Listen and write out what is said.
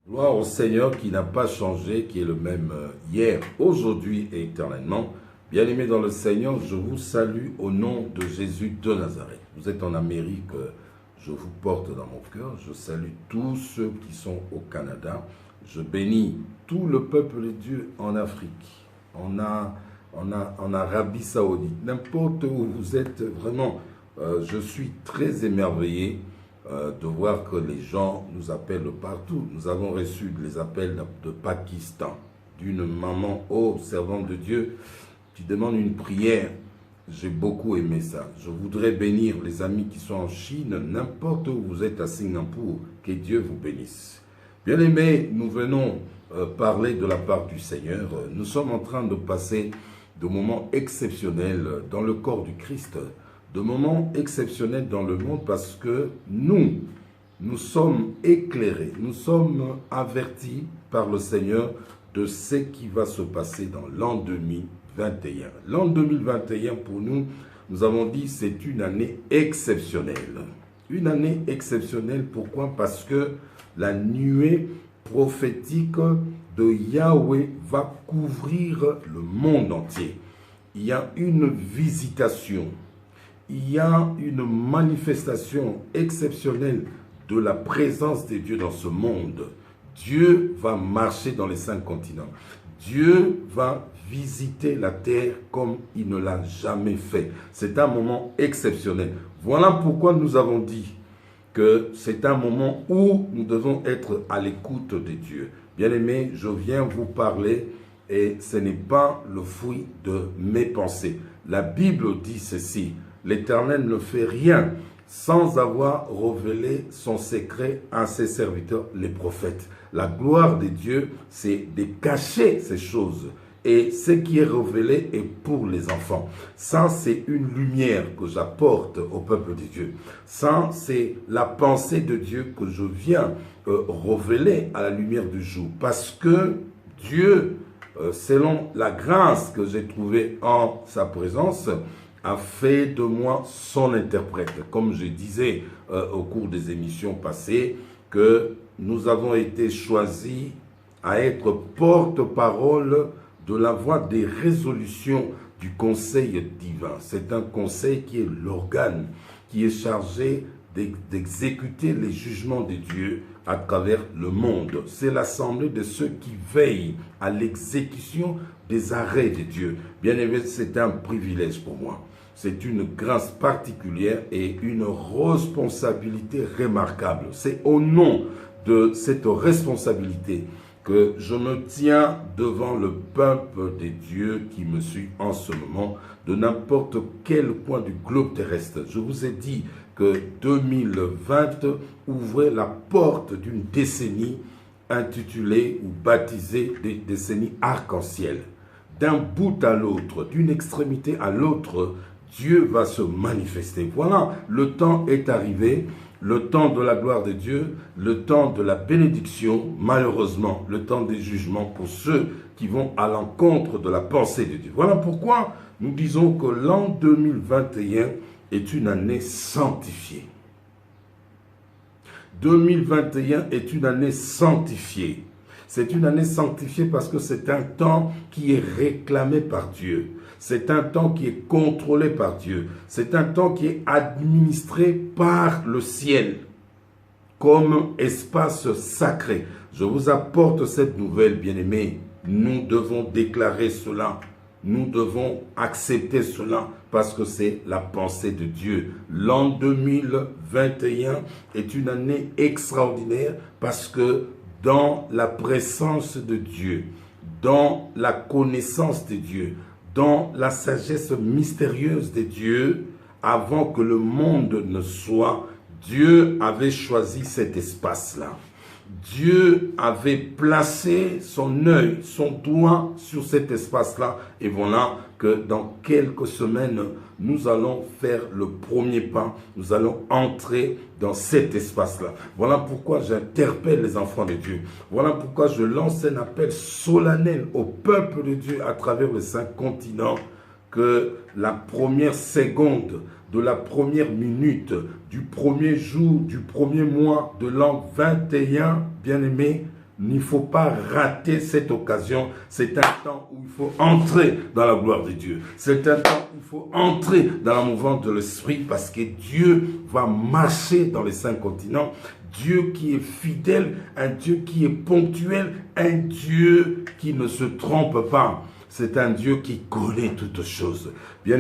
Gloire au Seigneur qui n'a pas changé, qui est le même hier, aujourd'hui et éternellement. Bien-aimés dans le Seigneur, je vous salue au nom de Jésus de Nazareth. Vous êtes en Amérique, je vous porte dans mon cœur. Je salue tous ceux qui sont au Canada. Je bénis tout le peuple de Dieu en Afrique, en Arabie Saoudite. N'importe où vous êtes, vraiment, je suis très émerveillé de voir que les gens nous appellent partout. Nous avons reçu les appels de Pakistan, d'une maman, oh, servante de Dieu, qui demande une prière. J'ai beaucoup aimé ça. Je voudrais bénir les amis qui sont en Chine, n'importe où vous êtes à Singapour, que Dieu vous bénisse. Bien-aimés, nous venons parler de la part du Seigneur. Nous sommes en train de passer de moments exceptionnels dans le corps du Christ, de moments exceptionnels dans le monde parce que nous sommes éclairés, nous sommes avertis par le Seigneur de ce qui va se passer dans l'an 2021. L'an 2021, pour nous, nous avons dit, c'est une année exceptionnelle. Une année exceptionnelle, pourquoi? Parce que la nuée prophétique de Yahweh va couvrir le monde entier. Il y a une visitation, il y a une manifestation exceptionnelle de la présence de Dieu dans ce monde. Dieu va marcher dans les 5 continents. Dieu va visiter la terre comme il ne l'a jamais fait. C'est un moment exceptionnel. Voilà pourquoi nous avons dit que c'est un moment où nous devons être à l'écoute de Dieu. Bien-aimés, je viens vous parler et ce n'est pas le fruit de mes pensées. La Bible dit ceci: l'Éternel ne fait rien sans avoir révélé son secret à ses serviteurs, les prophètes. La gloire de Dieu, c'est de cacher ces choses. Et ce qui est révélé est pour les enfants. Ça, c'est une lumière que j'apporte au peuple de Dieu. Ça, c'est la pensée de Dieu que je viens révéler à la lumière du jour. Parce que Dieu, selon la grâce que j'ai trouvée en sa présence, a fait de moi son interprète. Comme je disais au cours des émissions passées, que nous avons été choisis à être porte-parole de la voix des résolutions du conseil divin. C'est un conseil qui est l'organe, qui est chargé d'exécuter les jugements de Dieu à travers le monde. C'est l'assemblée de ceux qui veillent à l'exécution des arrêts de Dieu. Bien évidemment, c'est un privilège pour moi. C'est une grâce particulière et une responsabilité remarquable. C'est au nom de cette responsabilité que je me tiens devant le peuple des dieux qui me suit en ce moment, de n'importe quel point du globe terrestre. Je vous ai dit que 2020 ouvrait la porte d'une décennie intitulée ou baptisée des décennies arc-en-ciel. D'un bout à l'autre, d'une extrémité à l'autre, Dieu va se manifester. Voilà, le temps est arrivé, le temps de la gloire de Dieu, le temps de la bénédiction, malheureusement, le temps des jugements pour ceux qui vont à l'encontre de la pensée de Dieu. Voilà pourquoi nous disons que l'an 2021 est une année sanctifiée. 2021 est une année sanctifiée. C'est une année sanctifiée parce que c'est un temps qui est réclamé par Dieu. C'est un temps qui est contrôlé par Dieu. C'est un temps qui est administré par le ciel comme espace sacré. Je vous apporte cette nouvelle, bien-aimés. Nous devons déclarer cela. Nous devons accepter cela parce que c'est la pensée de Dieu. L'an 2021 est une année extraordinaire parce que dans la présence de Dieu, dans la connaissance de Dieu, dans la sagesse mystérieuse de Dieu, avant que le monde ne soit, Dieu avait choisi cet espace-là. Dieu avait placé son œil, son doigt sur cet espace-là. Et voilà que dans quelques semaines, nous allons faire le premier pas. Nous allons entrer dans cet espace-là. Voilà pourquoi j'interpelle les enfants de Dieu. Voilà pourquoi je lance un appel solennel au peuple de Dieu à travers les 5 continents, que la première seconde, de la première minute, du premier jour, du premier mois de l'an 21, bien-aimés, Il ne faut pas rater cette occasion. C'est un temps où il faut entrer dans la gloire de Dieu. C'est un temps où il faut entrer dans la mouvance de l'Esprit parce que Dieu va marcher dans les 5 continents. Dieu qui est fidèle, un Dieu qui est ponctuel, un Dieu qui ne se trompe pas. C'est un Dieu qui connaît toutes choses. Bien